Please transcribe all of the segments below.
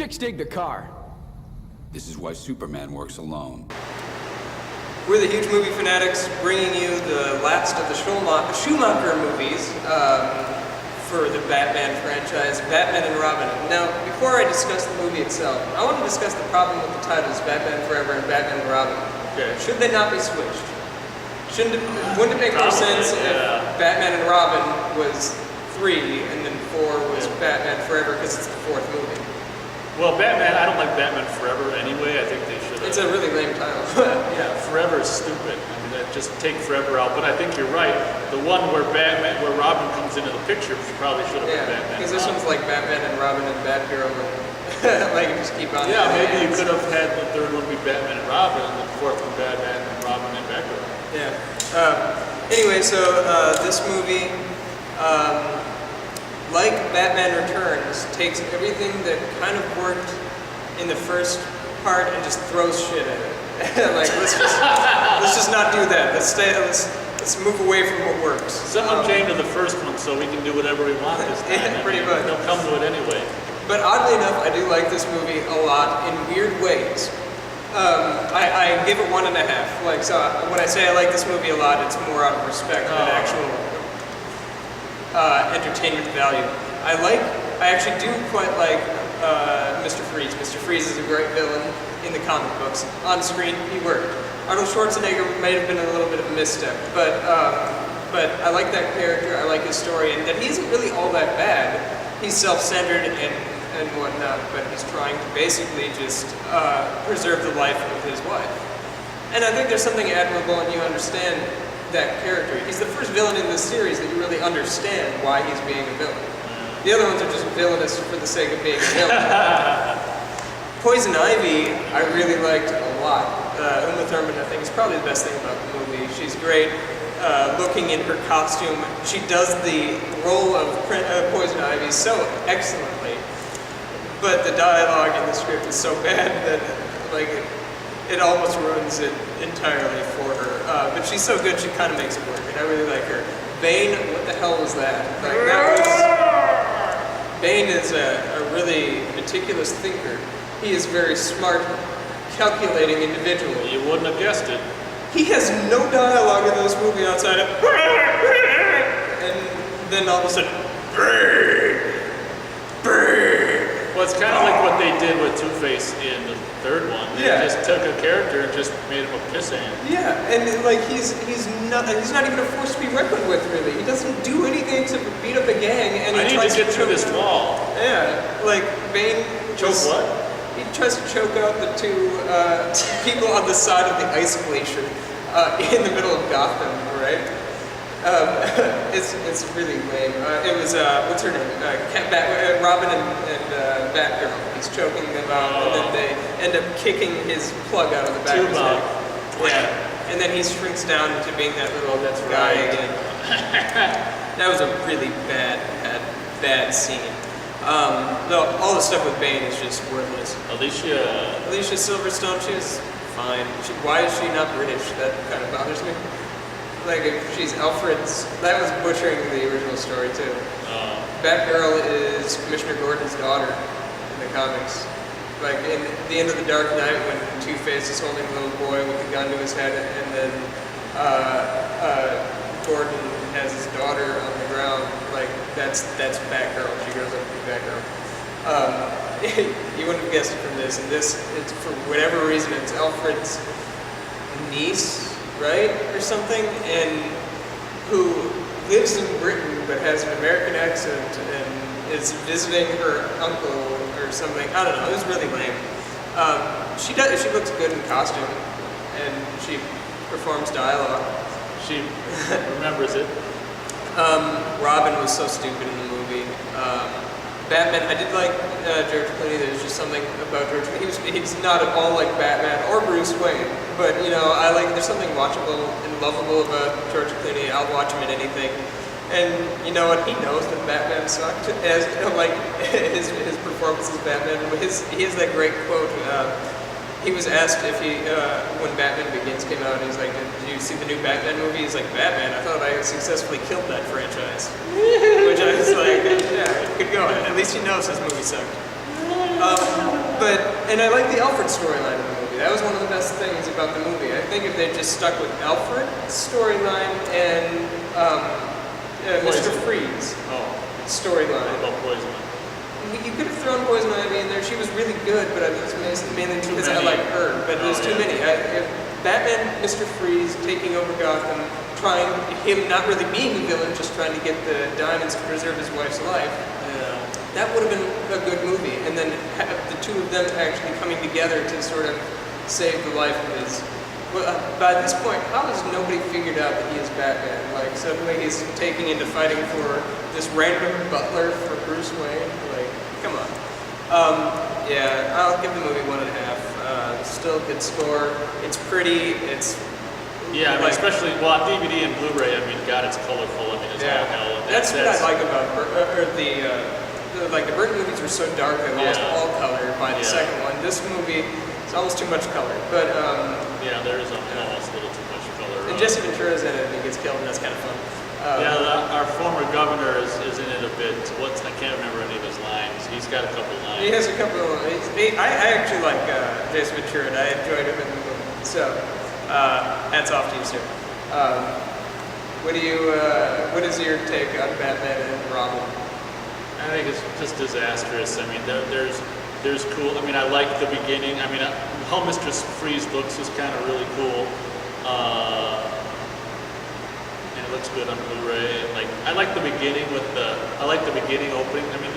Chicks dig the car. This is why Superman works alone. We're the Huge Movie Fanatics, bringing you the last of the Schumacher movies for the Batman franchise, Batman and Robin. Now, before I discuss the movie itself, I want to discuss the problem with the titles Batman Forever and Batman and Robin. Okay. Should they not be switched? Wouldn't it make more sense if Batman and Robin was 3 and then 4 was Batman Forever because it's the 4th movie? Well, Batman, I don't like Batman Forever anyway. I think they should. It's a really lame title. Yeah, Forever is stupid. I mean, just take Forever out. But I think you're right. The one where Robin comes into the picture probably should have been Batman. Because this one's like Batman and Robin and Batgirl. Like, just keep on. Yeah, maybe you could have had the 3rd one be Batman and Robin, and the 4th one Batman and Robin and Batgirl. Yeah. Anyway, so this movie, like Batman Returns, takes everything that kind of worked in the first part and just throws shit at it. Like, let's just not do that. Let's move away from what works. Someone came to the first one, so we can do whatever we want this time. Yeah, pretty much. They'll come to it anyway. But oddly enough, I do like this movie a lot in weird ways. I give it 1.5. Like, so when I say I like this movie a lot, it's more out of respect than actual entertainment value. I actually do quite like Mr. Freeze. Mr. Freeze is a great villain in the comic books. On screen, he worked. Arnold Schwarzenegger may have been a little bit of a misstep, but I like that character. I like his story, and that he isn't really all that bad. He's self-centered and whatnot, but he's trying to basically just preserve the life of his wife. And I think there's something admirable when you understand that character. He's the first villain in this series that you really understand why he's being a villain. The other ones are just villainous for the sake of being a villain. Poison Ivy, I really liked a lot. Uma Thurman, I think, is probably the best thing about the movie. She's great. Looking in her costume, she does the role of Poison Ivy so excellently, but the dialogue in the script is so bad that like it almost ruins it entirely for her. But she's so good, she kind of makes it work, and I really like her. Bane, what the hell was that? Like, Bane is a really meticulous thinker. He is very smart, calculating individual. You wouldn't have guessed it. He has no dialogue in this movie outside of and then all of a sudden Well, it's kind of like what they did with Two-Face in the 3rd one. They just took a character and just made him a pissant. Yeah, and like he's not even a force to be reckoned with, really. He doesn't do anything except beat up a gang, and I need to get through this wall. Yeah, like Bane. Choke what? He tries to choke out the 2 people on the side of the ice glacier in the middle of Gotham, right? It's really lame. It was what's her name? Robin and Batgirl. He's choking them out, and then they end up kicking his plug out of the back of his head. Yeah, and then he shrinks down into being that little guy again. That was a really bad scene. No, all the stuff with Bane is just worthless. Alicia Silverstone, she's fine. Why is she not British? That kind of bothers me. Like, if she's Alfred's, that was butchering the original story too. Batgirl is Commissioner Gordon's daughter in the comics. Like, in the end of The Dark Knight, when Two-Face is holding a little boy with a gun to his head, and then Gordon has his daughter on the ground, like, that's Batgirl. She grows up to be Batgirl. You wouldn't have guessed it from this, and this, it's, for whatever reason, it's Alfred's niece, right, or something, and who lives in Britain but has an American accent and is visiting her uncle or something. I don't know, it was really lame. She looks good in costume, and she performs dialogue. She remembers it. Robin was so stupid in the movie. Batman, I did like George Clooney. There's just something about George Clooney. He's not at all like Batman or Bruce Wayne, but you know, there's something watchable and lovable about George Clooney. I'll watch him in anything. And you know what? He knows that Batman sucked. As like his performance as Batman. He has that great quote. He was asked if when Batman Begins came out, he's like, "Did you see the new Batman movie?" He's like, "Batman, I thought I successfully killed that franchise." Which I was like, yeah, good going. At least he knows his movie sucked. and I like the Alfred storyline in the movie. That was one of the best things about the movie. I think if they just stuck with Alfred's storyline and Mr. Freeze storyline. About Poison. You could have thrown Poison Ivy in there. She was really good, but it was mainly because I like her. But there's too many. If Batman, Mr. Freeze taking over Gotham, him not really being the villain, just trying to get the diamonds to preserve his wife's life. That would have been a good movie. And then have the two of them actually coming together to sort of save the life of his. Well, by this point, how has nobody figured out that he is Batman? Like, suddenly he's taking into fighting for this random butler for Bruce Wayne. Like, come on. Yeah, I'll give the movie 1.5. Still a good score. It's pretty. It's yeah, I mean, especially on DVD and Blu-ray. I mean, God, it's colorful. I mean, it's all hell. That's what I like about the Burton movies were so dark they lost all color by the second one. This movie. It's almost too much color, but yeah, there is almost a little too much color. And Jesse Ventura's in it, and he gets killed, and that's kind of fun. Our former governor is in it a bit. I can't remember any of his lines. He's got a couple lines. He has a couple of lines. I actually like Jesse Ventura, and I enjoyed him in the movie. So, hats off to you, sir. What is your take on Batman and Robin? I think it's just disastrous. I mean, there's cool. I mean, I like the beginning. I mean, how Mr. Freeze looks is kind of really cool, and it looks good on Blu-ray. Like, I like the beginning I like the beginning opening. I mean,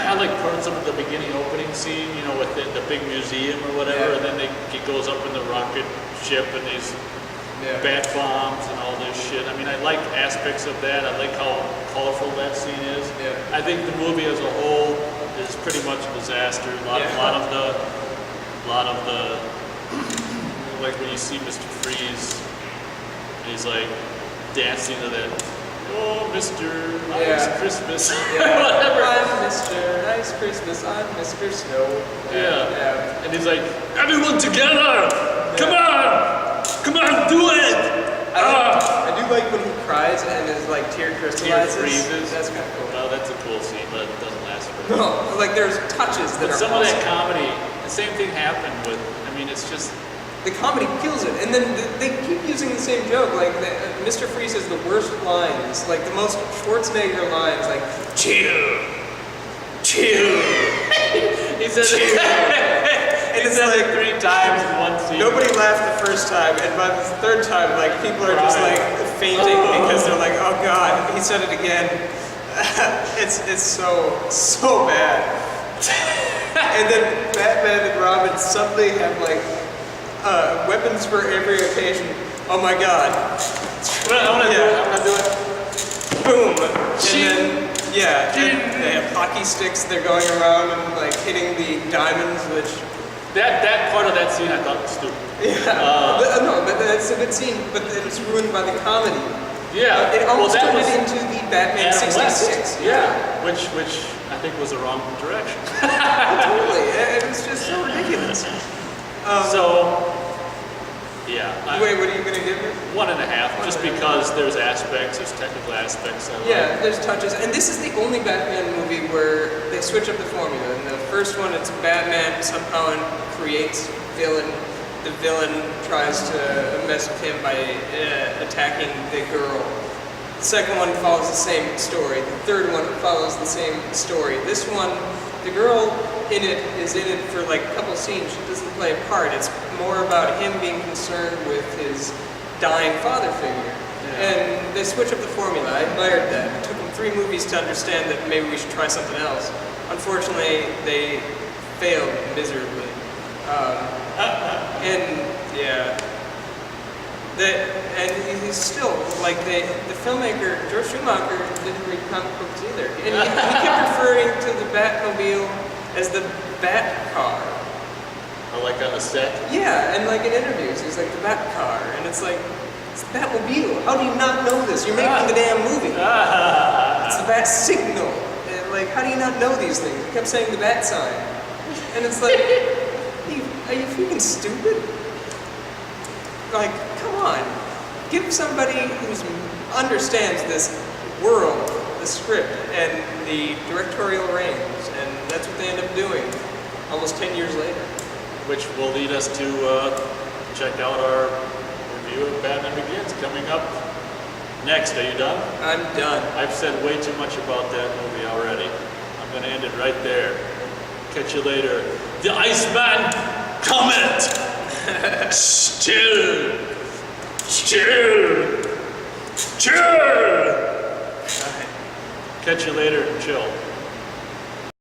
I like parts of the beginning opening scene. You know, with the big museum or whatever, and then he goes up in the rocket ship and these bat bombs and all this shit. I mean, I like aspects of that. I like how colorful that scene is. Yeah. I think the movie as a whole is pretty much a disaster. A lot of the like when you see Mr. Freeze, he's like dancing to that. Oh, Mr. Nice Christmas. Whatever. I'm Mr. Nice Christmas. I'm Mr. Snow. And he's like, everyone together! Come on! Come on, do it! I do like when he cries and his like tear crystallizes. Tear freezes. That's kind of cool. Well, that's a cool scene, but it doesn't last for No, like there's touches that but are some awesome. of that comedy, the same thing happened with, I mean, it's just... The comedy kills it, and then they keep using the same joke. Like Mr. Freeze has the worst lines, like the most Schwarzenegger lines, like chill. He says it. And it's like 3 times in one scene. nobody laughed the first time, and by the third time, like people are just like fainting because they're like, "Oh God, he said it again." It's so bad. And then Batman and Robin suddenly have like weapons for every occasion. Oh my God! I want to do it. Boom! And then they have hockey sticks. They're going around and like hitting the diamonds, which. That part of that scene I thought was stupid. But that's a good scene. But it's ruined by the comedy. Yeah. It almost that turned was it into the Batman Adam 66. West. Yeah. Which I think was the wrong direction. Totally. It was just so ridiculous. Wait, what are you gonna give it? 1.5, just because there's technical aspects. There's touches, and this is the only Batman movie where they switch up the formula. In the first one, it's Batman somehow creates villain. The villain tries to mess with him by attacking the girl. The second one follows the same story. The third one follows the same story. This one, the girl in it is in it for like a couple scenes. She doesn't play a part. It's more about him being concerned with his dying father figure. And they switch up the formula. I admired that. It took them 3 movies to understand that maybe we should try something else. Unfortunately, they failed miserably. And he's still like the filmmaker George Schumacher didn't read comic books either, and he kept referring to the Batmobile as the Bat car. Or like on the set. Yeah, and like in interviews, he's like the Bat car, and it's like it's the Batmobile. How do you not know this? You're making the damn movie. It's the Bat signal. And like, how do you not know these things? He kept saying the Bat sign, and it's like, are you freaking stupid? Like, come on. Give somebody who understands this world, the script, and the directorial reins, and that's what they end up doing. almost 10 years later. Which will lead us to check out our review of Batman Begins coming up next. Are you done? I'm done. I've said way too much about that movie already. I'm going to end it right there. Catch you later. The Iceman Comet! Chill! Chill! Chill! Catch you later and chill.